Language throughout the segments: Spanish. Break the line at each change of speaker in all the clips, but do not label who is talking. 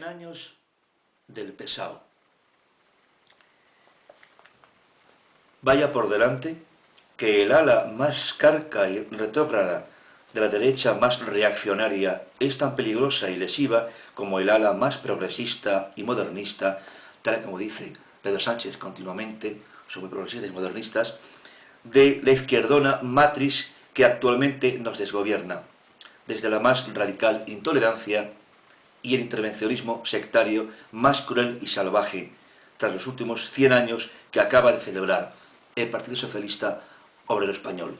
años del pesado. Vaya por delante que el ala más carca y retrógrada de la derecha más reaccionaria es tan peligrosa y lesiva como el ala más progresista y modernista, tal como dice Pedro Sánchez continuamente sobre progresistas y modernistas, de la izquierdona matriz que actualmente nos desgobierna, desde la más radical intolerancia y el intervencionismo sectario más cruel y salvaje, tras los últimos 100 años que acaba de celebrar el Partido Socialista Obrero Español,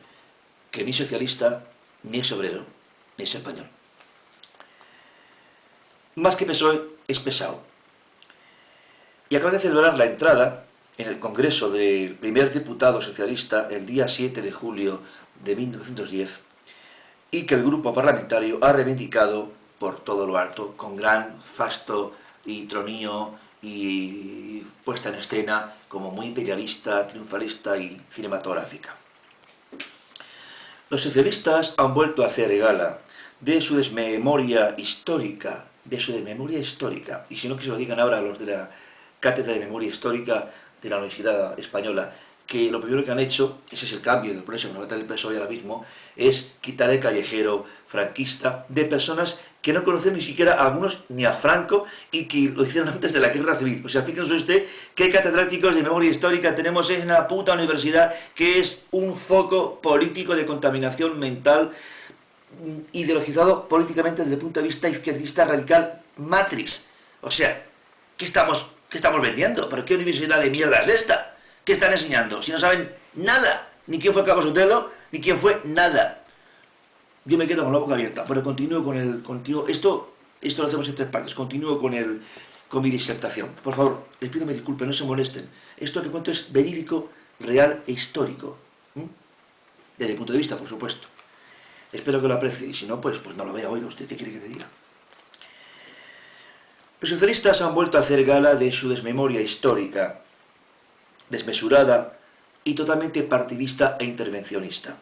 que ni socialista, ni es obrero, ni es español. Más que PSOE, es pesado. Y acaba de celebrar la entrada en el Congreso del primer diputado socialista el día 7 de julio de 1910, y que el grupo parlamentario ha reivindicado por todo lo alto, con gran fasto y tronío y puesta en escena como muy imperialista, triunfalista y cinematográfica. Los socialistas han vuelto a hacer gala de su desmemoria histórica, y si no que se lo digan ahora los de la Cátedra de Memoria Histórica de la Universidad Española, que lo primero que han hecho, ese es el cambio del progreso que el PSOE ahora mismo, es quitar el callejero franquista de personas que no conocen ni siquiera a algunos ni a Franco y que lo hicieron antes de la guerra civil. O sea, fíjense usted qué catedráticos de memoria histórica tenemos en la puta universidad, que es un foco político de contaminación mental, ideologizado políticamente desde el punto de vista izquierdista radical matriz. O sea, ¿qué estamos vendiendo? ¿Pero qué universidad de mierda es esta? ¿Qué están enseñando? Si no saben nada, ni quién fue Cabo Sotelo, ni quién fue nada. Yo me quedo con la boca abierta, pero continúo con el... Esto lo hacemos en 3 partes. Continúo con mi disertación. Por favor, les pido me disculpen, no se molesten. Esto que cuento es verídico, real e histórico. Desde el punto de vista, por supuesto. Espero que lo aprecie, y si no, pues no lo vea. Oiga usted, ¿qué quiere que le diga? Los socialistas han vuelto a hacer gala de su desmemoria histórica, desmesurada y totalmente partidista e intervencionista,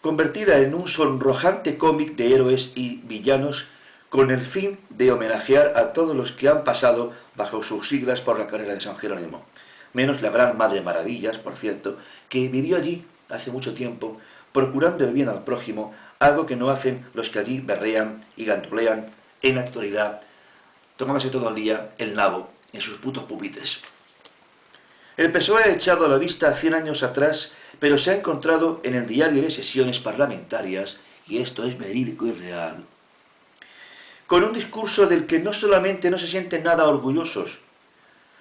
convertida en un sonrojante cómic de héroes y villanos con el fin de homenajear a todos los que han pasado bajo sus siglas por la carrera de San Jerónimo, menos la gran Madre Maravillas, por cierto, que vivió allí hace mucho tiempo, procurando el bien al prójimo, algo que no hacen los que allí berrean y gandulean en la actualidad, tomándose todo el día el nabo en sus putos pupitres. El PSOE ha echado la vista 100 años atrás, pero se ha encontrado en el diario de sesiones parlamentarias, y esto es verídico y real, con un discurso del que no solamente no se sienten nada orgullosos,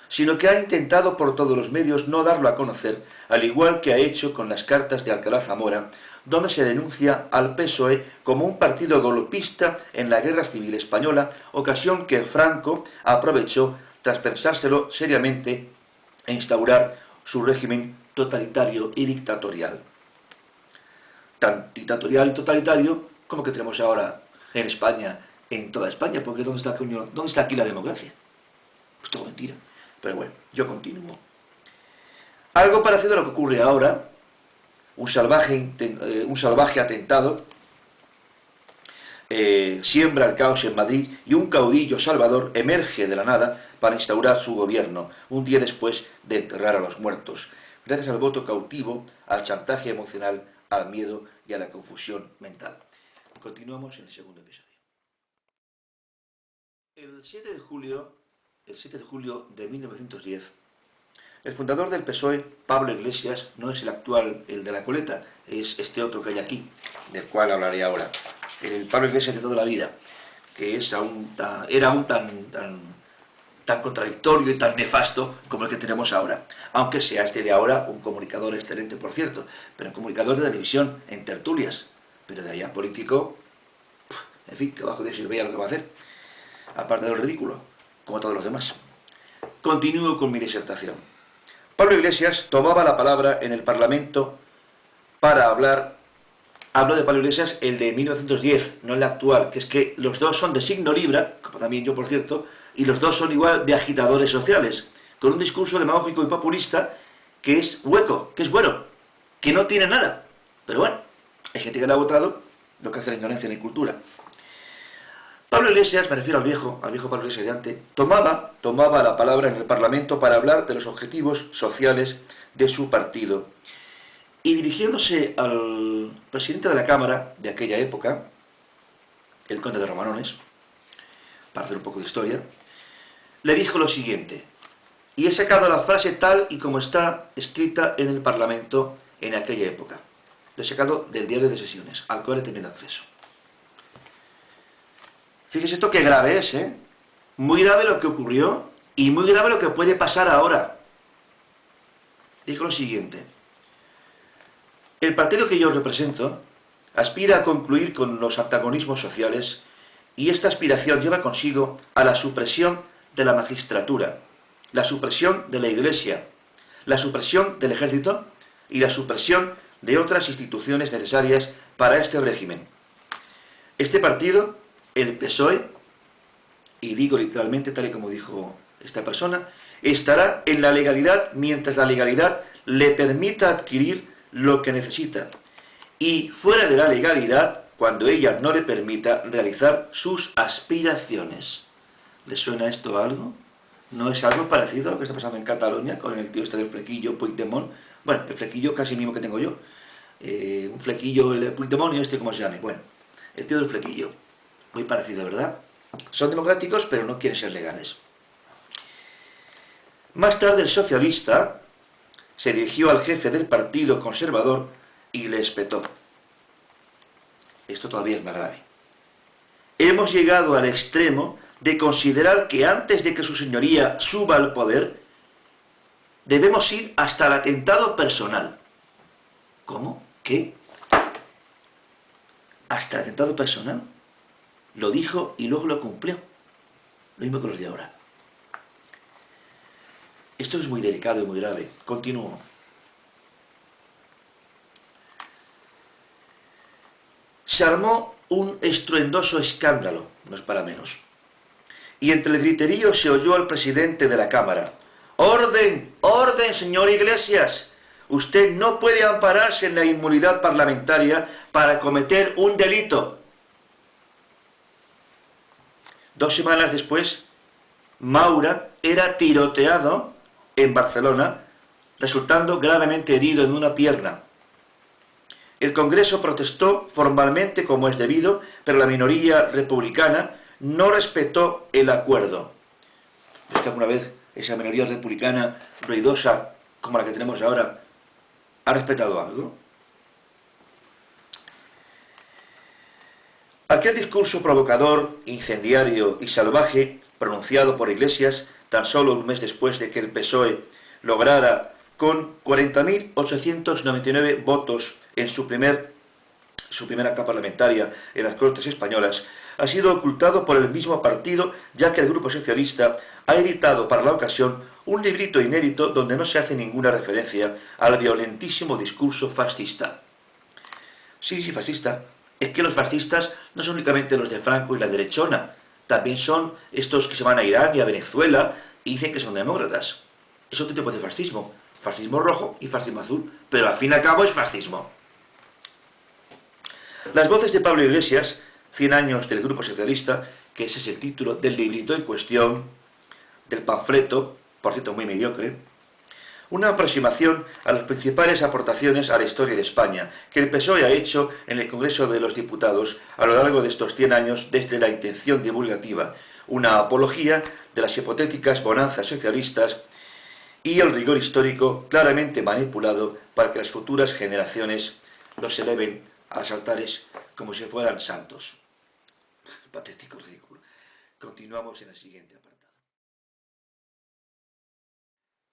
sino que ha intentado por todos los medios no darlo a conocer, al igual que ha hecho con las cartas de Alcalá Zamora, donde se denuncia al PSOE como un partido golpista en la Guerra Civil Española, ocasión que Franco aprovechó tras pensárselo seriamente e instaurar su régimen totalitario y dictatorial. Tan dictatorial y totalitario como que tenemos ahora en España, en toda España, porque ¿dónde está aquí la democracia? Pues todo mentira. Pero bueno, yo continúo. Algo parecido a lo que ocurre ahora, un salvaje atentado siembra el caos en Madrid y un caudillo salvador emerge de la nada para instaurar su gobierno, un día después de enterrar a los muertos, gracias al voto cautivo, al chantaje emocional, al miedo y a la confusión mental. Continuamos en el segundo episodio. El 7 de julio de 1910, el fundador del PSOE, Pablo Iglesias, no es el actual, el de la coleta, es este otro que hay aquí, del cual hablaré ahora. El Pablo Iglesias de toda la vida, que era aún tan contradictorio y tan nefasto como el que tenemos ahora. Aunque sea este de ahora un comunicador excelente, por cierto, pero un comunicador de televisión en tertulias, pero de allá político, en fin, que abajo de eso vea lo que va a hacer, aparte de lo ridículo, como todos los demás. Continúo con mi disertación. Pablo Iglesias tomaba la palabra en el Parlamento para hablar. Hablo de Pablo Iglesias, el de 1910, no el actual, que es que los dos son de signo Libra, como también yo, por cierto, y los dos son igual de agitadores sociales, con un discurso demagógico y populista que es hueco, que es bueno, que no tiene nada. Pero bueno, hay gente que le ha votado, lo que hace la ignorancia en la cultura. Pablo Iglesias, me refiero al viejo Pablo Iglesias de antes, tomaba la palabra en el Parlamento para hablar de los objetivos sociales de su partido. Y dirigiéndose al presidente de la Cámara de aquella época, el conde de Romanones, para hacer un poco de historia, le dijo lo siguiente, y he sacado la frase tal y como está escrita en el Parlamento en aquella época. Lo he sacado del diario de sesiones, al cual he tenido acceso. Fíjese esto qué grave es, ¿eh? Muy grave lo que ocurrió y muy grave lo que puede pasar ahora. Dijo lo siguiente. El partido que yo represento aspira a concluir con los antagonismos sociales y esta aspiración lleva consigo a la supresión de la magistratura, la supresión de la Iglesia, la supresión del ejército y la supresión de otras instituciones necesarias para este régimen. Este partido, el PSOE, y digo literalmente tal y como dijo esta persona, estará en la legalidad mientras la legalidad le permita adquirir lo que necesita y fuera de la legalidad cuando ella no le permita realizar sus aspiraciones. ¿Le suena esto a algo? ¿No es algo parecido a lo que está pasando en Cataluña con el tío este del flequillo Puigdemont? Bueno, el flequillo casi mismo que tengo yo. Un flequillo, el de Puigdemont y este, ¿cómo se llame? Bueno, el tío del flequillo. Muy parecido, ¿verdad? Son democráticos, pero no quieren ser legales. Más tarde el socialista se dirigió al jefe del partido conservador y le espetó. Esto todavía es más grave. Hemos llegado al extremo de considerar que antes de que su señoría suba al poder, debemos ir hasta el atentado personal. ¿Cómo? ¿Qué? ¿Hasta el atentado personal? Lo dijo y luego lo cumplió. Lo mismo que los de ahora. Esto es muy delicado y muy grave. Continúo. Se armó un estruendoso escándalo, no es para menos. Y entre el griterío se oyó al presidente de la Cámara. ¡Orden! ¡Orden, señor Iglesias! Usted no puede ampararse en la inmunidad parlamentaria para cometer un delito. 2 semanas después, Maura era tiroteado en Barcelona, resultando gravemente herido en una pierna. El Congreso protestó formalmente como es debido, pero la minoría republicana no respetó el acuerdo. ¿Es que alguna vez esa minoría republicana ruidosa, como la que tenemos ahora, ha respetado algo? Aquel discurso provocador, incendiario y salvaje, pronunciado por Iglesias tan solo un mes después de que el PSOE lograra con 40.899 votos en su primera acta parlamentaria en las Cortes Españolas, ha sido ocultado por el mismo partido, ya que el Grupo Socialista ha editado para la ocasión un librito inédito donde no se hace ninguna referencia al violentísimo discurso fascista. Sí, fascista. Es que los fascistas no son únicamente los de Franco y la derechona, también son estos que se van a Irán y a Venezuela y dicen que son demócratas. Es otro tipo de fascismo. Fascismo rojo y fascismo azul, pero al fin y al cabo es fascismo. Las voces de Pablo Iglesias, 100 años del Grupo Socialista, que ese es el título del librito en cuestión, del panfleto, por cierto muy mediocre, una aproximación a las principales aportaciones a la historia de España que el PSOE ha hecho en el Congreso de los Diputados a lo largo de estos 100 años desde la intención divulgativa, una apología de las hipotéticas bonanzas socialistas y el rigor histórico claramente manipulado para que las futuras generaciones los eleven a los altares como si fueran santos. Patético, ridículo. Continuamos en el siguiente apartado.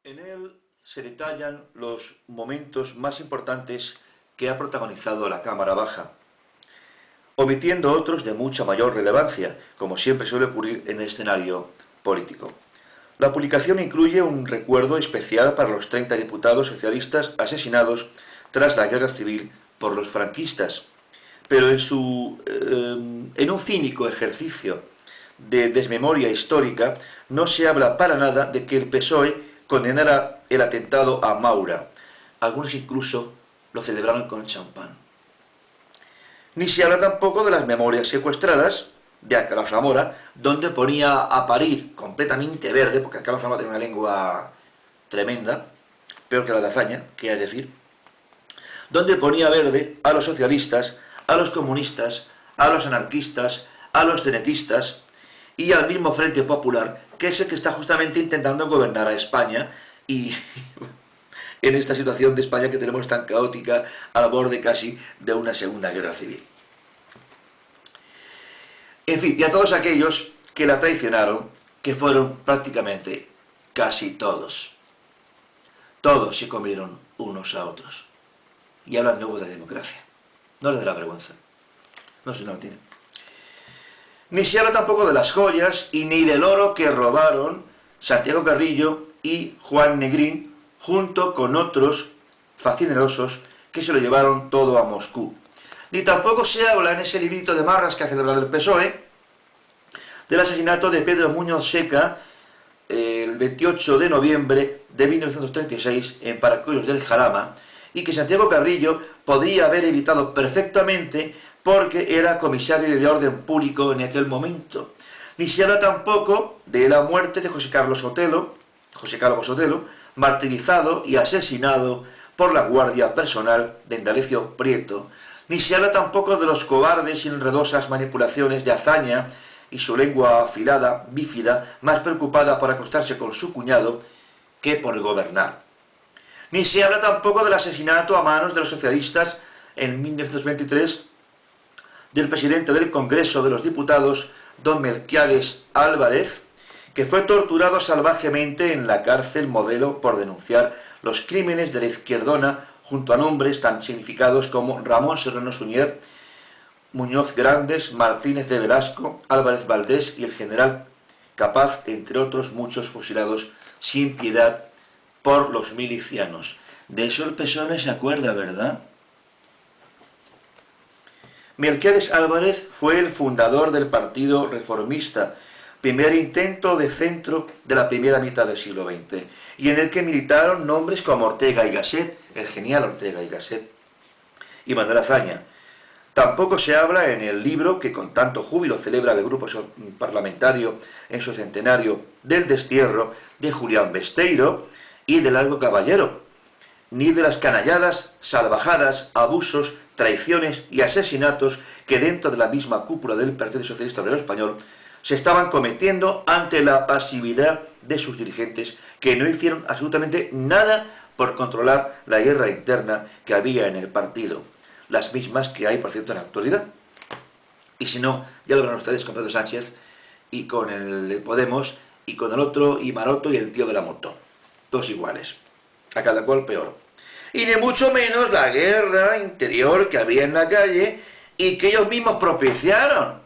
En él se detallan los momentos más importantes que ha protagonizado la Cámara Baja, omitiendo otros de mucha mayor relevancia, como siempre suele ocurrir en el escenario político. La publicación incluye un recuerdo especial para los 30 diputados socialistas asesinados tras la guerra civil por los franquistas, pero en un cínico ejercicio de desmemoria histórica no se habla para nada de que el PSOE condenara el atentado a Maura. Algunos incluso lo celebraron con champán. Ni se habla tampoco de las memorias secuestradas de Alcalá Zamora, donde ponía a parir completamente verde, porque Alcalá Zamora tiene una lengua tremenda, peor que la de Azaña, que es decir, donde ponía verde a los socialistas, a los comunistas, a los anarquistas, a los cenetistas y al mismo Frente Popular, que es el que está justamente intentando gobernar a España y en esta situación de España que tenemos tan caótica al borde casi de una segunda guerra civil. En fin, y a todos aquellos que la traicionaron, que fueron prácticamente casi todos. Todos se comieron unos a otros. Y hablan luego de democracia. No les da vergüenza. No sé si no lo tienen. Ni se habla tampoco de las joyas y ni del oro que robaron Santiago Carrillo y Juan Negrín, junto con otros facinerosos que se lo llevaron todo a Moscú. Ni tampoco se habla en ese librito de marras que ha celebrado el PSOE del asesinato de Pedro Muñoz Seca el 28 de noviembre de 1936 en Paracuellos del Jarama, y que Santiago Carrillo podía haber evitado perfectamente porque era comisario de orden público en aquel momento. Ni se habla tampoco de la muerte de José Carlos Sotelo, martirizado y asesinado por la guardia personal de Indalecio Prieto. Ni se habla tampoco de los cobardes y enredosas manipulaciones de Azaña y su lengua afilada, bífida, más preocupada por acostarse con su cuñado que por gobernar. Ni se habla tampoco del asesinato a manos de los socialistas en 1923 del presidente del Congreso de los Diputados, don Melquiades Álvarez, que fue torturado salvajemente en la cárcel Modelo por denunciar los crímenes de la izquierdona junto a nombres tan significados como Ramón Serrano Suñer, Muñoz Grandes, Martínez de Velasco, Álvarez Valdés y el general Capaz, entre otros muchos fusilados sin piedad por los milicianos. De eso el PSOE no se acuerda, ¿verdad? Melquiades Álvarez fue el fundador del Partido Reformista, primer intento de centro de la primera mitad del siglo XX, y en el que militaron nombres como Ortega y Gasset, el genial Ortega y Gasset, y Manuel Azaña. Tampoco se habla en el libro que con tanto júbilo celebra el grupo parlamentario en su centenario del destierro de Julián Besteiro y de Largo Caballero, ni de las canalladas, salvajadas, abusos, traiciones y asesinatos que dentro de la misma cúpula del Partido Socialista Obrero Español se estaban cometiendo ante la pasividad de sus dirigentes, que no hicieron absolutamente nada por controlar la guerra interna que había en el partido. Las mismas que hay, por cierto, en la actualidad. Y si no, ya lo verán ustedes con Pedro Sánchez y con el Podemos y con el otro y Maroto y el tío de la moto. Todos iguales. A cada cual peor. Y ni mucho menos la guerra interior que había en la calle y que ellos mismos propiciaron.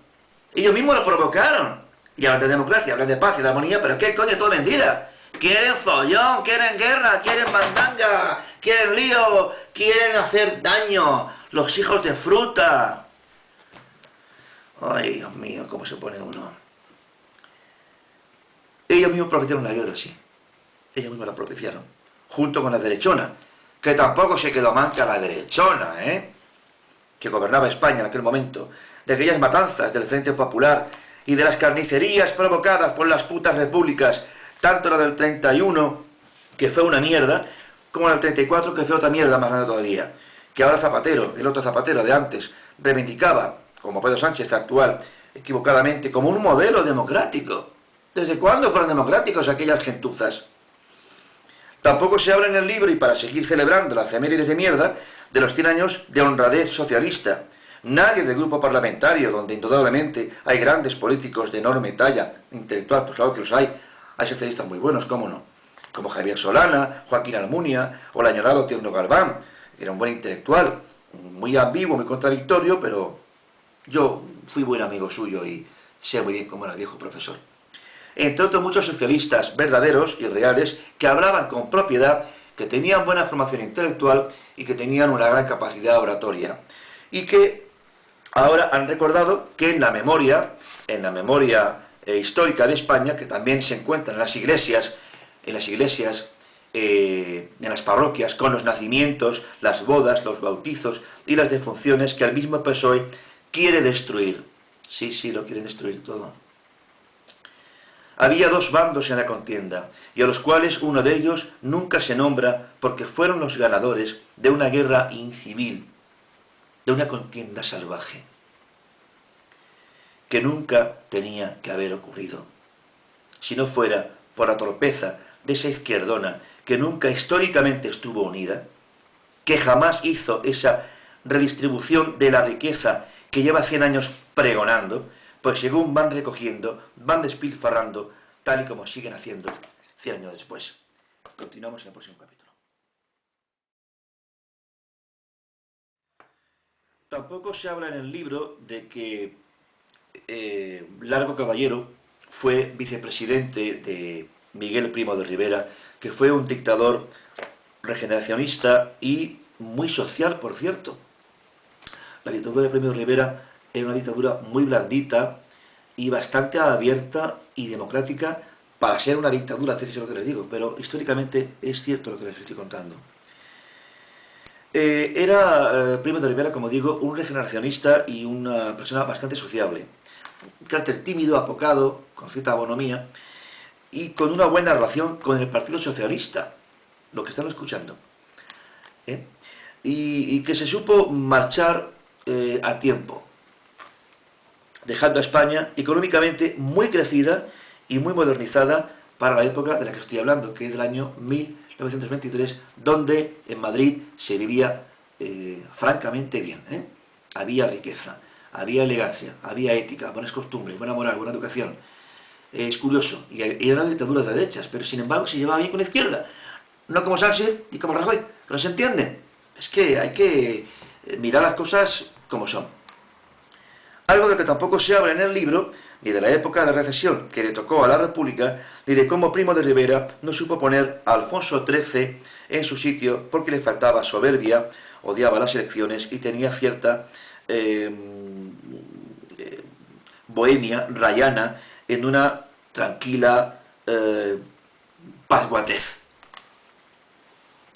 Ellos mismos lo provocaron. Y hablan de democracia, hablan de paz y de armonía, pero ¿qué coño? Todo mentira. Quieren follón, quieren guerra, quieren mandanga, quieren lío, quieren hacer daño. Los hijos de fruta. Ay, Dios mío, cómo se pone uno. Ellos mismos propiciaron la guerra, sí. Ellos mismos la propiciaron. Junto con la derechona. Que tampoco se quedó manca la derechona, que gobernaba España en aquel momento. De aquellas matanzas del Frente Popular y de las carnicerías provocadas por las putas repúblicas. Tanto la del 31, que fue una mierda, como la del 34, que fue otra mierda más grande todavía. Que ahora Zapatero, el otro Zapatero de antes, reivindicaba, como Pedro Sánchez actual, equivocadamente, como un modelo democrático. ¿Desde cuándo fueron democráticos aquellas gentuzas? Tampoco se habla en el libro, y para seguir celebrando la efemérides de mierda, de los 100 años de honradez socialista. Nadie del grupo parlamentario, donde indudablemente hay grandes políticos de enorme talla intelectual, pues claro que los hay socialistas muy buenos, cómo no, como Javier Solana, Joaquín Almunia o el añorado Tierno Galván. Era un buen intelectual, muy ambiguo, muy contradictorio, pero yo fui buen amigo suyo y sé muy bien cómo era el viejo profesor. Entre otros muchos socialistas verdaderos y reales que hablaban con propiedad, que tenían buena formación intelectual y que tenían una gran capacidad oratoria. Y que ahora han recordado que en la memoria histórica de España, que también se encuentra en las iglesias, en las parroquias, con los nacimientos, las bodas, los bautizos y las defunciones que el mismo PSOE quiere destruir. Sí, sí, lo quieren destruir todo. Había dos bandos en la contienda, y a los cuales uno de ellos nunca se nombra porque fueron los ganadores de una guerra incivil, de una contienda salvaje, que nunca tenía que haber ocurrido, si no fuera por la torpeza de esa izquierdona que nunca históricamente estuvo unida, que jamás hizo esa redistribución de la riqueza que lleva 100 años pregonando, pues según van recogiendo, van despilfarrando, tal y como siguen haciendo 100 años después. Continuamos en el próximo capítulo. Tampoco se habla en el libro de que Largo Caballero fue vicepresidente de Miguel Primo de Rivera, que fue un dictador regeneracionista y muy social, por cierto. La dictadura de Primo de Rivera era una dictadura muy blandita y bastante abierta y democrática para ser una dictadura, fíjense lo que les digo, pero históricamente es cierto lo que les estoy contando. Era Primo de Rivera, como digo, un regeneracionista y una persona bastante sociable. Un carácter tímido, apocado, con cierta bonomía y con una buena relación con el Partido Socialista, lo que están escuchando. Y que se supo marchar a tiempo, dejando a España económicamente muy crecida y muy modernizada para la época de la que estoy hablando, que es del año 1923, donde en Madrid se vivía francamente bien. Había riqueza, había elegancia, había ética, buenas costumbres, buena moral, buena educación. Es curioso, y era una dictadura de derechas, pero sin embargo se llevaba bien con la izquierda. No como Sánchez y como Rajoy, que no se entienden. Es que hay que mirar las cosas como son. Algo de lo que tampoco se habla en el libro, ni de la época de recesión que le tocó a la República, ni de cómo Primo de Rivera no supo poner a Alfonso XIII en su sitio porque le faltaba soberbia, odiaba las elecciones y tenía cierta bohemia rayana en una tranquila pasguatez.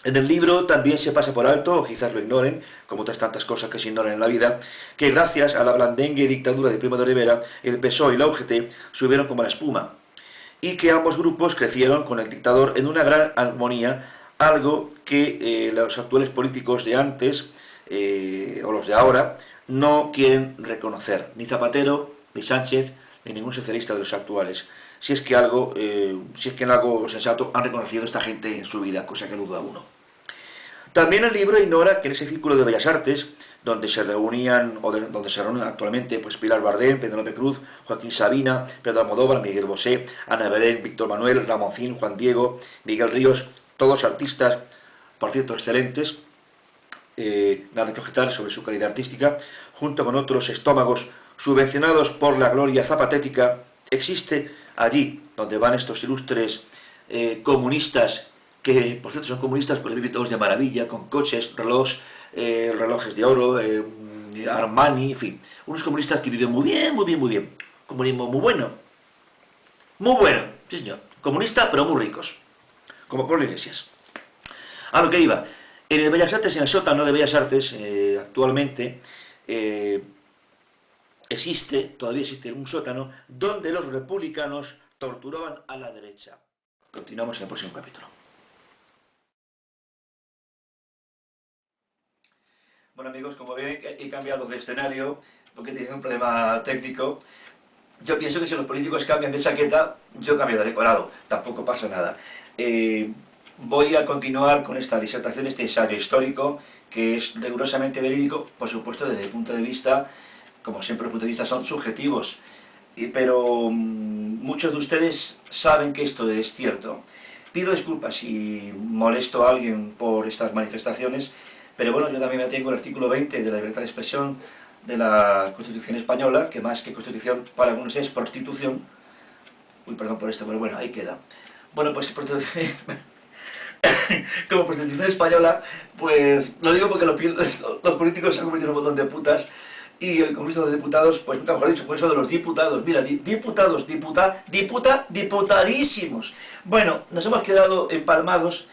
En el libro también se pasa por alto, o quizás lo ignoren, como otras tantas cosas que se ignoran en la vida, que gracias a la blandengue y dictadura de Primo de Rivera, el PSOE y la UGT subieron como la espuma, y que ambos grupos crecieron con el dictador en una gran armonía, algo que los actuales políticos de antes, o los de ahora, no quieren reconocer, ni Zapatero, ni Sánchez, ni ningún socialista de los actuales. Si es que en algo sensato han reconocido esta gente en su vida, cosa que duda uno. También el libro ignora que en ese círculo de Bellas Artes, donde se reunían, donde se reúnen actualmente, pues Pilar Bardem, Penélope Cruz, Joaquín Sabina, Pedro Almodóvar, Miguel Bosé, Ana Belén, Víctor Manuel, Ramoncín, Juan Diego, Miguel Ríos, todos artistas, por cierto, excelentes, nada que objetar sobre su calidad artística, junto con otros estómagos subvencionados por la gloria zapatética. Existe allí donde van estos ilustres comunistas, que por cierto son comunistas porque viven todos de maravilla, con coches, relojes de oro, Armani, en fin, unos comunistas que viven muy bien, muy bien, muy bien. Comunismo muy bueno, sí señor, comunista pero muy ricos, como Pablo Iglesias. A lo que iba, en el Bellas Artes, en el sótano de Bellas Artes, actualmente todavía existe un sótano donde los republicanos torturaban a la derecha. Continuamos en el próximo capítulo. Bueno amigos, como ven, he cambiado de escenario porque he tenido un problema técnico. Yo pienso que si los políticos cambian de chaqueta, yo cambio de decorado, tampoco pasa nada. Voy a continuar con esta disertación, este ensayo histórico, que es rigurosamente verídico, por supuesto desde el punto de vista, como siempre los puntos de vista son subjetivos, pero muchos de ustedes saben que esto es cierto. Pido disculpas si molesto a alguien por estas manifestaciones, pero bueno, yo también me atengo al artículo 20 de la libertad de expresión de la Constitución española, que más que Constitución para algunos es prostitución. Uy, perdón por esto, pero bueno, ahí queda. Bueno, pues como Constitución española, pues lo digo porque los políticos se han convertido en un montón de putas, y el Congreso de Diputados, pues nunca mejor dicho, por eso de los diputados, mira, diputadísimos. Bueno, nos hemos quedado empalmados.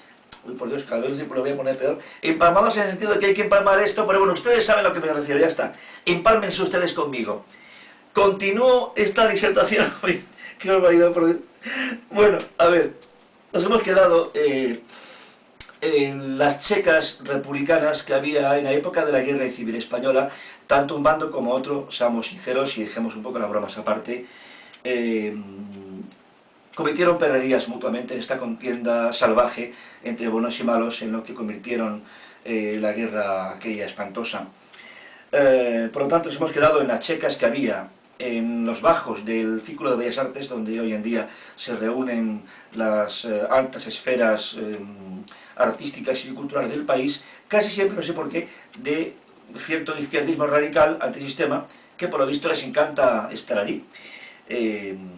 Uy, por Dios, cada vez lo voy a poner peor. Empalmados en el sentido de que hay que empalmar esto, pero bueno, ustedes saben a lo que me refiero, ya está. Empálmense ustedes conmigo. Continúo esta disertación. Uy, qué barbaridad, por Dios. Bueno, a ver, nos hemos quedado en las checas republicanas que había en la época de la Guerra Civil Española, tanto un bando como otro, seamos sinceros y dejemos un poco las bromas aparte, cometieron perrerías mutuamente en esta contienda salvaje entre buenos y malos, en lo que convirtieron la guerra aquella espantosa. Por lo tanto, nos hemos quedado en las checas que había en los bajos del Círculo de Bellas Artes, donde hoy en día se reúnen las altas esferas artísticas y culturales del país, casi siempre, no sé por qué, de cierto izquierdismo radical, antisistema, que por lo visto les encanta estar allí.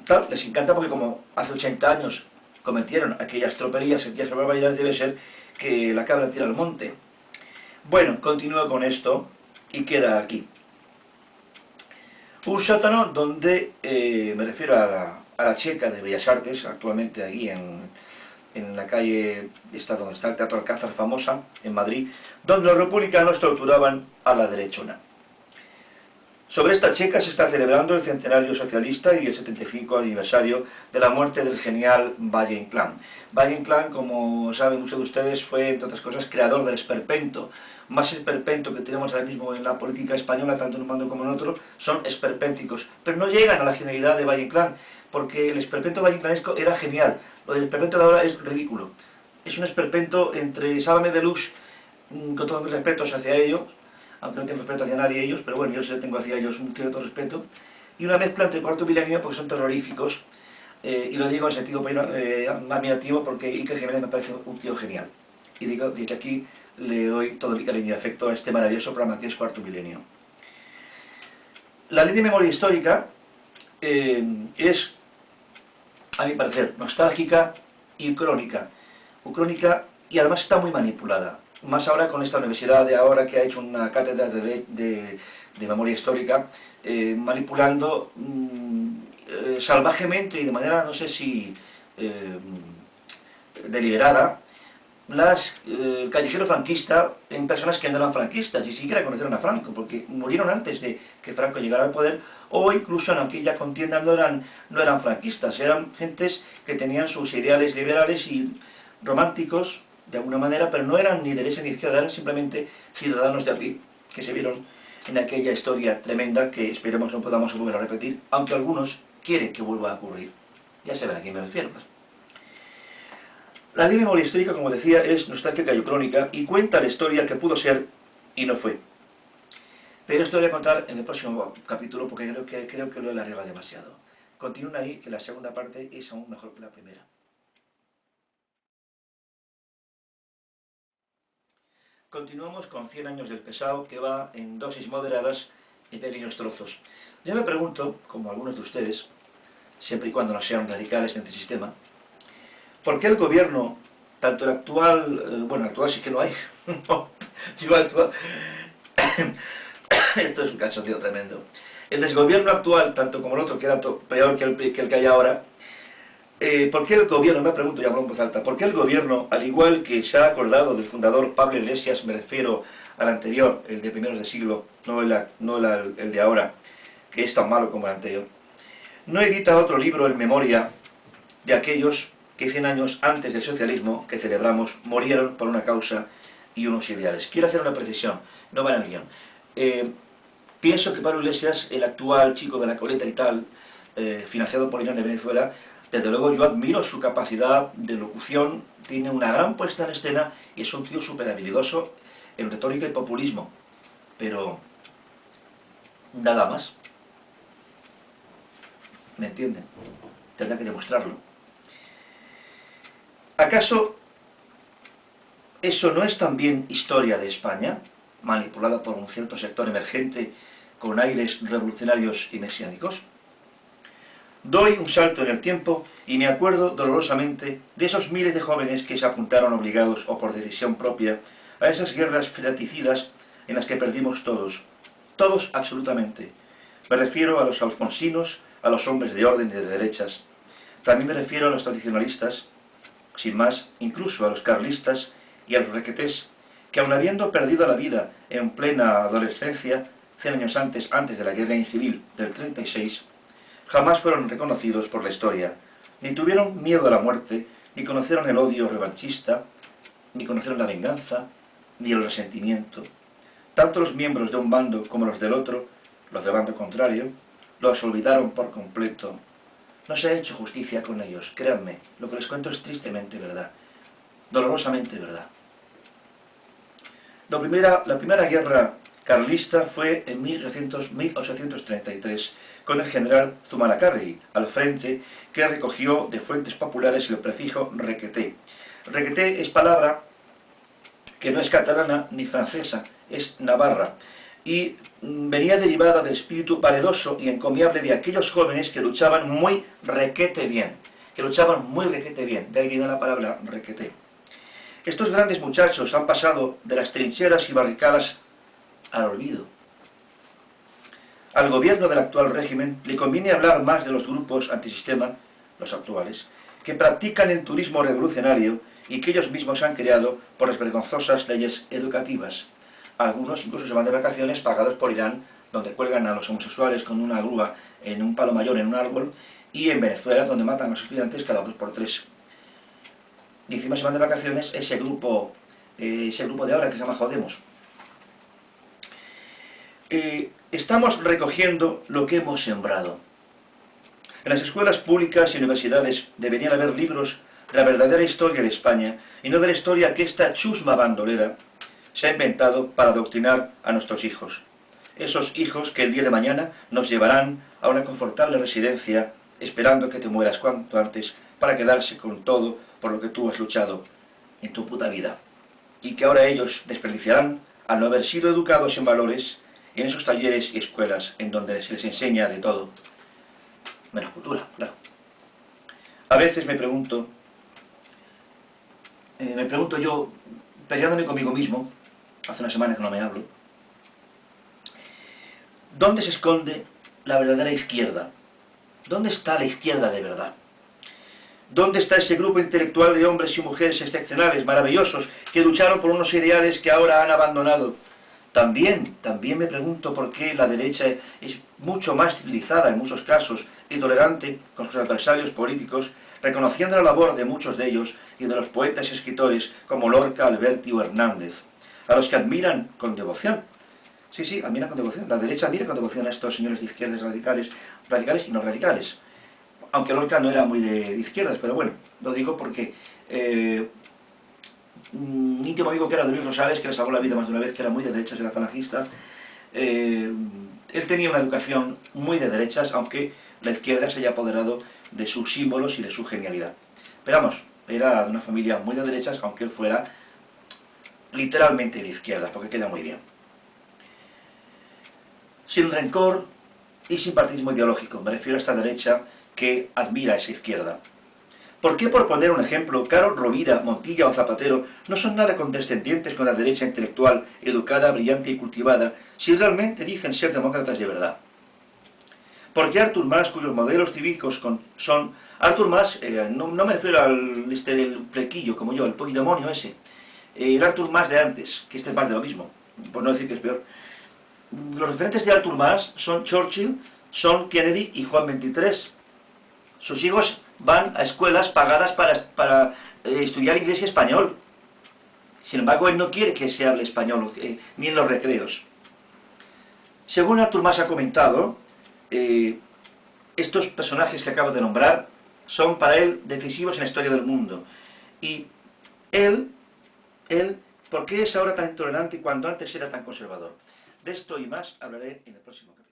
Claro, les encanta porque como hace 80 años cometieron aquellas tropelías, aquellas barbaridades, debe ser que la cabra tira al monte. Bueno, continúo con esto y queda aquí. Un sótano donde, me refiero a la Checa de Bellas Artes, actualmente aquí en la calle esta donde está el Teatro Alcázar famosa, en Madrid, donde los republicanos torturaban a la derechona. Sobre esta checa se está celebrando el centenario socialista y el 75 aniversario de la muerte del genial Valle Inclán. Valle Inclán, como saben muchos de ustedes, fue, entre otras cosas, creador del esperpento. Más esperpento que tenemos ahora mismo en la política española, tanto en un bando como en otro, son esperpénticos. Pero no llegan a la genialidad de Valle Inclán, porque el esperpento valleinclanesco era genial. Lo del esperpento de ahora es ridículo. Es un esperpento entre Sálvame Deluxe, con todos mis respetos hacia ellos, aunque no tengo respeto hacia nadie ellos, pero bueno, yo sí tengo hacia ellos un cierto respeto, y una mezcla entre Cuarto Milenio, porque son terroríficos, y lo digo en sentido admirativo porque Iker Jiménez me parece un tío genial. Y digo que aquí le doy todo mi cariño y afecto a este maravilloso programa que es Cuarto Milenio. La ley de memoria histórica es, a mi parecer, nostálgica y crónica. Y además está muy manipulada. Más ahora con esta universidad de ahora que ha hecho una cátedra de memoria histórica, manipulando salvajemente y de manera, no sé si deliberada, el callejero franquista en personas que no eran franquistas, ni siquiera conocieron a Franco, porque murieron antes de que Franco llegara al poder, o incluso en aquella contienda no eran franquistas, eran gentes que tenían sus ideales liberales y románticos, de alguna manera, pero no eran ni derecha ni izquierda, eran simplemente ciudadanos de a pie, que se vieron en aquella historia tremenda que esperemos no podamos volver a repetir, aunque algunos quieren que vuelva a ocurrir. Ya saben a quién me refiero. La ley de memoria histórica, como decía, es nostálgica y crónica y cuenta la historia que pudo ser y no fue. Pero esto lo voy a contar en el próximo capítulo porque creo que lo he alargado demasiado. Continúen ahí, que la segunda parte es aún mejor que la primera. Continuamos con 100 años del pesado, que va en dosis moderadas y pequeños trozos. Yo me pregunto, como algunos de ustedes, siempre y cuando no sean radicales de antisistema, ¿por qué el gobierno, tanto el actual, bueno, el actual sí que no hay, no, digo actual, esto es un cachondeo tremendo, el desgobierno actual, tanto como el otro, que era peor que el que hay ahora, ¿por qué el gobierno, me pregunto y hablo en voz alta, por qué el gobierno, al igual que se ha acordado del fundador Pablo Iglesias, me refiero al anterior, el de primeros de siglo, no el de ahora, que es tan malo como el anterior, no edita otro libro en memoria de aquellos que 100 años antes del socialismo que celebramos murieron por una causa y unos ideales? Quiero hacer una precisión, no va en el guión. Pienso que Pablo Iglesias, el actual chico de la coleta y tal, financiado por Irán de Venezuela, desde luego yo admiro su capacidad de locución, tiene una gran puesta en escena y es un tío súper habilidoso en retórica y populismo, pero nada más. ¿Me entienden? Tendrá que demostrarlo. ¿Acaso eso no es también historia de España, manipulada por un cierto sector emergente con aires revolucionarios y mesiánicos? Doy un salto en el tiempo y me acuerdo dolorosamente de esos miles de jóvenes que se apuntaron obligados o por decisión propia a esas guerras fraticidas en las que perdimos todos absolutamente. Me refiero a los alfonsinos, a los hombres de orden y de derechas. También me refiero a los tradicionalistas, sin más, incluso a los carlistas y a los requetés, que aun habiendo perdido la vida en plena adolescencia, 100 años antes de la guerra civil del 36, jamás fueron reconocidos por la historia, ni tuvieron miedo a la muerte, ni conocieron el odio revanchista, ni conocieron la venganza, ni el resentimiento. Tanto los miembros de un bando como los del otro, los del bando contrario, los olvidaron por completo. No se ha hecho justicia con ellos, créanme, lo que les cuento es tristemente verdad, dolorosamente verdad. La primera guerra carlista fue en 1833, con el general Zumalacárregui al frente, que recogió de fuentes populares el prefijo requeté. Requeté es palabra que no es catalana ni francesa, es navarra, y venía derivada del espíritu valeroso y encomiable de aquellos jóvenes que luchaban muy requete bien, de ahí viene la palabra requeté. Estos grandes muchachos han pasado de las trincheras y barricadas al olvido. Al gobierno del actual régimen le conviene hablar más de los grupos antisistema, los actuales, que practican el turismo revolucionario y que ellos mismos han creado por las vergonzosas leyes educativas. Algunos incluso se van de vacaciones pagados por Irán, donde cuelgan a los homosexuales con una grúa en un palo mayor en un árbol, y en Venezuela, donde matan a los estudiantes cada 2 por 3. Y encima se van de vacaciones ese grupo de ahora que se llama Jodemos. Estamos recogiendo lo que hemos sembrado. En las escuelas públicas y universidades deberían haber libros de la verdadera historia de España y no de la historia que esta chusma bandolera se ha inventado para adoctrinar a nuestros hijos. Esos hijos que el día de mañana nos llevarán a una confortable residencia esperando que te mueras cuanto antes para quedarse con todo por lo que tú has luchado en tu puta vida. Y que ahora ellos desperdiciarán al no haber sido educados en valores en esos talleres y escuelas en donde se les enseña de todo. Menos cultura, claro. A veces me pregunto yo, peleándome conmigo mismo, hace una semana que no me hablo, ¿dónde se esconde la verdadera izquierda? ¿Dónde está la izquierda de verdad? ¿Dónde está ese grupo intelectual de hombres y mujeres excepcionales, maravillosos, que lucharon por unos ideales que ahora han abandonado? También me pregunto por qué la derecha es mucho más civilizada en muchos casos y tolerante con sus adversarios políticos, reconociendo la labor de muchos de ellos y de los poetas y escritores como Lorca, Alberti o Hernández, a los que admiran con devoción. Sí, admiran con devoción. La derecha admira con devoción a estos señores de izquierdas radicales y no radicales. Aunque Lorca no era muy de izquierdas, pero bueno, lo digo porque un íntimo amigo que era de Luis Rosales, que le salvó la vida más de una vez, que era muy de derechas, era falangista, él tenía una educación muy de derechas, aunque la izquierda se haya apoderado de sus símbolos y de su genialidad. Pero vamos, era de una familia muy de derechas, aunque él fuera literalmente de izquierdas, porque queda muy bien. Sin rencor y sin partidismo ideológico, me refiero a esta derecha que admira a esa izquierda. ¿Por qué, por poner un ejemplo, Carol Rovira, Montilla o Zapatero no son nada condescendientes con la derecha intelectual, educada, brillante y cultivada, si realmente dicen ser demócratas de verdad? ¿Por qué Artur Mas, cuyos modelos cívicos son... Artur Mas, no me refiero al del plequillo, como yo, el poquidemonio ese. El Artur Mas de antes, que este es más de lo mismo, por no decir que es peor. Los referentes de Artur Mas son Churchill, son Kennedy y Juan XXIII. Sus hijos van a escuelas pagadas para estudiar inglés y español. Sin embargo, él no quiere que se hable español, ni en los recreos. Según Artur Mas ha comentado, estos personajes que acabo de nombrar son para él decisivos en la historia del mundo. Y él, ¿por qué es ahora tan intolerante cuando antes era tan conservador? De esto y más hablaré en el próximo capítulo.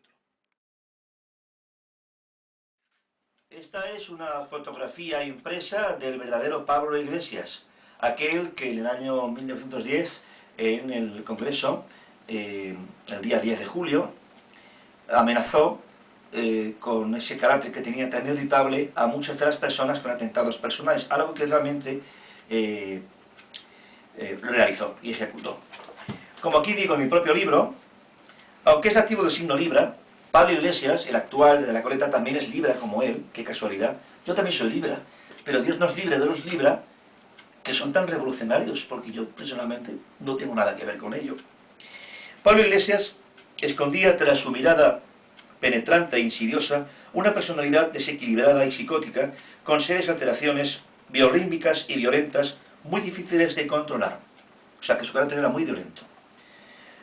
Esta es una fotografía impresa del verdadero Pablo Iglesias, aquel que en el año 1910, en el Congreso, el día 10 de julio, amenazó con ese carácter que tenía tan irritable a muchas de las personas con atentados personales, algo que realmente realizó y ejecutó. Como aquí digo en mi propio libro, aunque es nativo del signo Libra, Pablo Iglesias, el actual de la coleta, también es Libra como él, qué casualidad. Yo también soy Libra, pero Dios nos libre de los Libra que son tan revolucionarios, porque yo personalmente no tengo nada que ver con ello. Pablo Iglesias escondía tras su mirada penetrante e insidiosa una personalidad desequilibrada y psicótica, con serias alteraciones biorrítmicas y violentas muy difíciles de controlar. O sea, que su carácter era muy violento.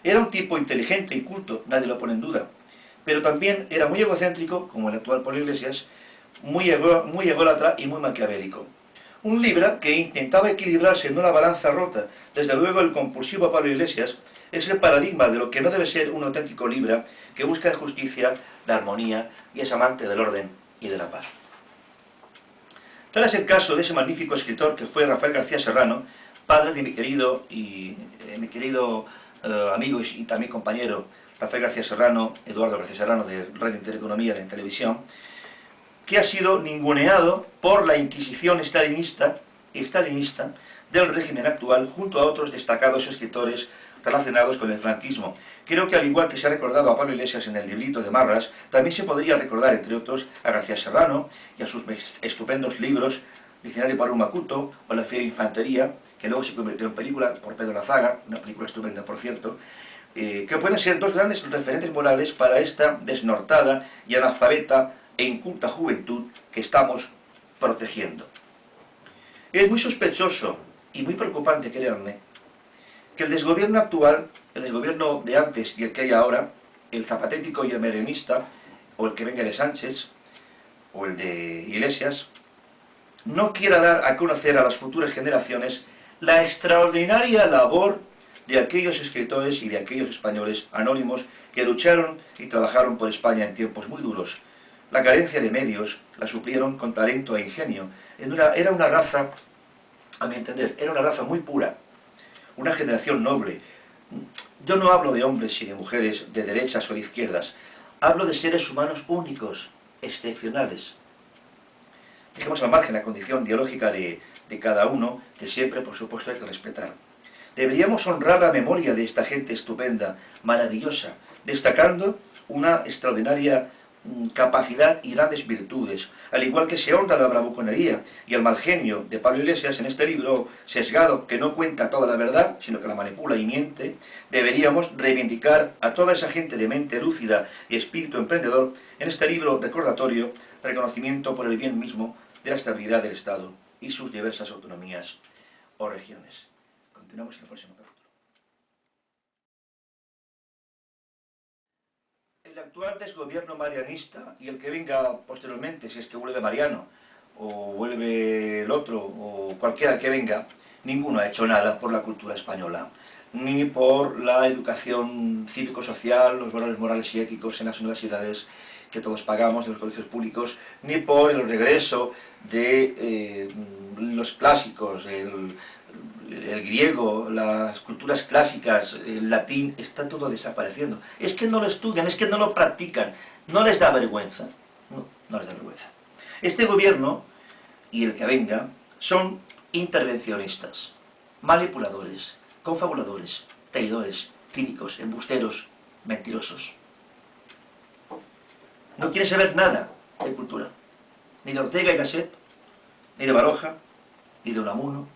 Era un tipo inteligente y culto, nadie lo pone en duda, pero también era muy egocéntrico, como el actual Pablo Iglesias, muy ególatra y muy maquiavélico. Un Libra que intentaba equilibrarse en una balanza rota. Desde luego el compulsivo Pablo Iglesias es el paradigma de lo que no debe ser un auténtico Libra que busca la justicia, la armonía y es amante del orden y de la paz. Tal es el caso de ese magnífico escritor que fue Rafael García Serrano, padre de mi querido amigo y también compañero Rafael García Serrano, Eduardo García Serrano de Radio Intereconomía de Televisión, que ha sido ninguneado por la Inquisición stalinista del régimen actual junto a otros destacados escritores relacionados con el franquismo. Creo que al igual que se ha recordado a Pablo Iglesias en el librito de Marras, también se podría recordar, entre otros, a García Serrano y a sus estupendos libros Diccionario para un Macuto o La Fiera Infantería, que luego se convirtió en película por Pedro Lazaga, una película estupenda por cierto, que pueden ser dos grandes referentes morales para esta desnortada y analfabeta e inculta juventud que estamos protegiendo. Es muy sospechoso y muy preocupante, créanme, que el desgobierno actual, el desgobierno de antes y el que hay ahora, el zapatético y el merenista, o el que venga de Sánchez, o el de Iglesias, no quiera dar a conocer a las futuras generaciones la extraordinaria labor de aquellos escritores y de aquellos españoles anónimos que lucharon y trabajaron por España en tiempos muy duros. La carencia de medios la suplieron con talento e ingenio. Era una raza, a mi entender, era una raza muy pura, una generación noble. Yo no hablo de hombres y de mujeres de derechas o de izquierdas, hablo de seres humanos únicos, excepcionales. Dejemos al margen la condición biológica de cada uno, que siempre, por supuesto, hay que respetar. Deberíamos honrar la memoria de esta gente estupenda, maravillosa, destacando una extraordinaria capacidad y grandes virtudes, al igual que se honra la bravuconería y el mal genio de Pablo Iglesias en este libro sesgado que no cuenta toda la verdad, sino que la manipula y miente. Deberíamos reivindicar a toda esa gente de mente lúcida y espíritu emprendedor en este libro recordatorio, reconocimiento por el bien mismo de la estabilidad del Estado y sus diversas autonomías o regiones. Continuamos en el próximo capítulo. El actual desgobierno marianista y el que venga posteriormente, si es que vuelve Mariano, o vuelve el otro, o cualquiera que venga, ninguno ha hecho nada por la cultura española, ni por la educación cívico-social, los valores morales y éticos en las universidades que todos pagamos, de los colegios públicos, ni por el regreso de los clásicos, el griego, las culturas clásicas, el latín, está todo desapareciendo. Es que no lo estudian, es que no lo practican, no les da vergüenza. No les da vergüenza. Este gobierno, y el que venga, son intervencionistas, manipuladores, confabuladores, traidores, cínicos, embusteros, mentirosos. No quieren saber nada de cultura, ni de Ortega y Gasset, ni de Baroja, ni de Unamuno,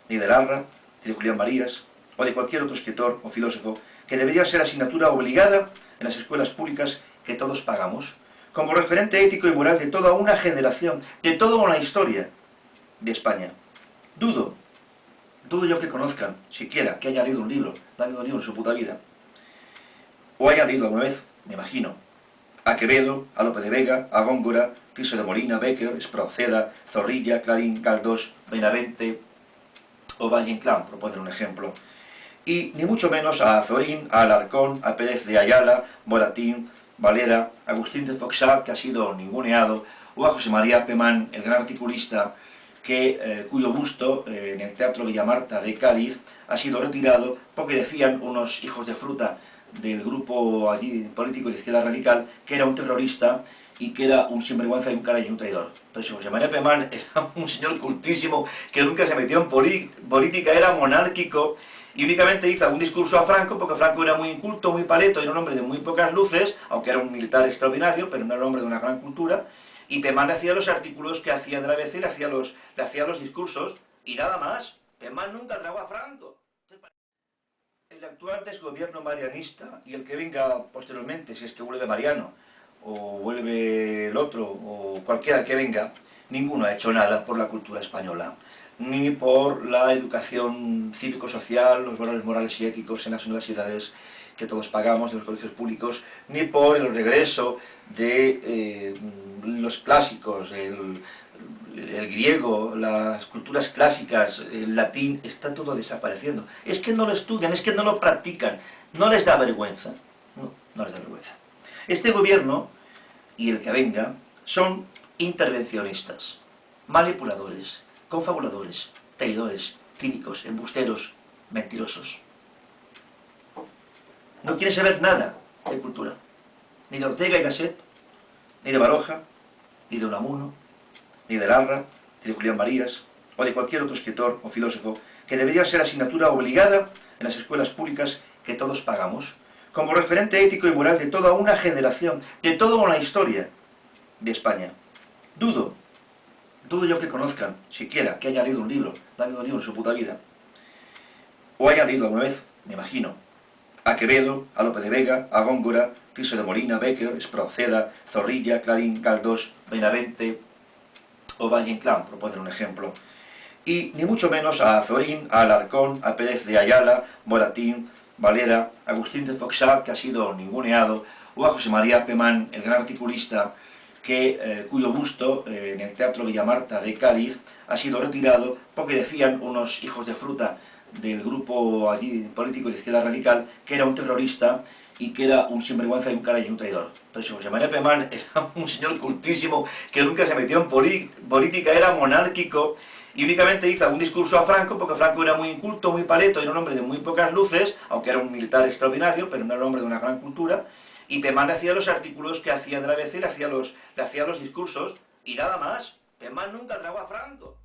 ni de Larra, ni de Julián Marías, o de cualquier otro escritor o filósofo, que debería ser asignatura obligada en las escuelas públicas que todos pagamos, como referente ético y moral de toda una generación, de toda una historia de España. Dudo yo que conozcan, siquiera, que hayan leído un libro, no han leído un libro en su puta vida, o hayan leído alguna vez, me imagino, a Quevedo, a Lope de Vega, a Góngora, Tirso de Molina, Bécquer, Espronceda, Zorrilla, Clarín, Galdós, Benavente o Valle Inclán, por poner un ejemplo. Y ni mucho menos a Azorín, a Alarcón, a Pérez de Ayala, Moratín, Valera, Agustín de Foxart, que ha sido ninguneado, o a José María Pemán, el gran articulista, cuyo busto en el Teatro Villamarta de Cádiz ha sido retirado porque decían unos hijos de fruta del grupo allí político de izquierda radical que era un terrorista y que era un sinvergüenza y un canalla y un traidor. Pero si José María Pemán era un señor cultísimo que nunca se metió en política, era monárquico y únicamente hizo un discurso a Franco porque Franco era muy inculto, muy paleto, era un hombre de muy pocas luces, aunque era un militar extraordinario, pero no era un hombre de una gran cultura, y Pemán hacía los artículos que hacía de la ABC, le hacía los discursos y nada más. Pemán nunca tragó a Franco. El actual desgobierno marianista y el que venga posteriormente, si es que vuelve Mariano, o vuelve el otro, o cualquiera que venga, ninguno ha hecho nada por la cultura española, ni por la educación cívico-social, los valores morales y éticos en las universidades que todos pagamos, de los colegios públicos, ni por el regreso de los clásicos, el griego, las culturas clásicas, el latín, está todo desapareciendo. Es que no lo estudian, es que no lo practican, no les da vergüenza. No les da vergüenza. Este gobierno, y el que venga, son intervencionistas, manipuladores, confabuladores, traidores, cínicos, embusteros, mentirosos. No quieren saber nada de cultura, ni de Ortega y Gasset, ni de Baroja, ni de Unamuno, ni de Larra, ni de Julián Marías, o de cualquier otro escritor o filósofo, que debería ser asignatura obligada en las escuelas públicas que todos pagamos, como referente ético y moral de toda una generación, de toda una historia de España. Dudo yo que conozcan, siquiera, que hayan leído un libro, no han leído un libro en su puta vida, o hayan leído alguna vez, me imagino, a Quevedo, a Lope de Vega, a Góngora, Tirso de Molina, Bécquer, Espronceda, Zorrilla, Clarín, Galdós, Benavente o Valle Inclán, por poner un ejemplo. Y ni mucho menos a Azorín, a Alarcón, a Pérez de Ayala, Moratín, Valera, Agustín de Foxart, que ha sido ninguneado, o a José María Pemán, el gran articulista, cuyo busto en el Teatro Villamarta de Cádiz ha sido retirado porque decían unos hijos de fruta del grupo allí político de izquierda radical que era un terrorista y que era un sinvergüenza y un canalla y un traidor. Pero si José María Pemán era un señor cultísimo que nunca se metió en política, era monárquico y únicamente hizo un discurso a Franco porque Franco era muy inculto, muy paleto, era un hombre de muy pocas luces, aunque era un militar extraordinario, pero no era un hombre de una gran cultura. Y Pemán hacía los artículos que hacía de la ABC, le hacía los discursos, y nada más. Pemán nunca tragó a Franco.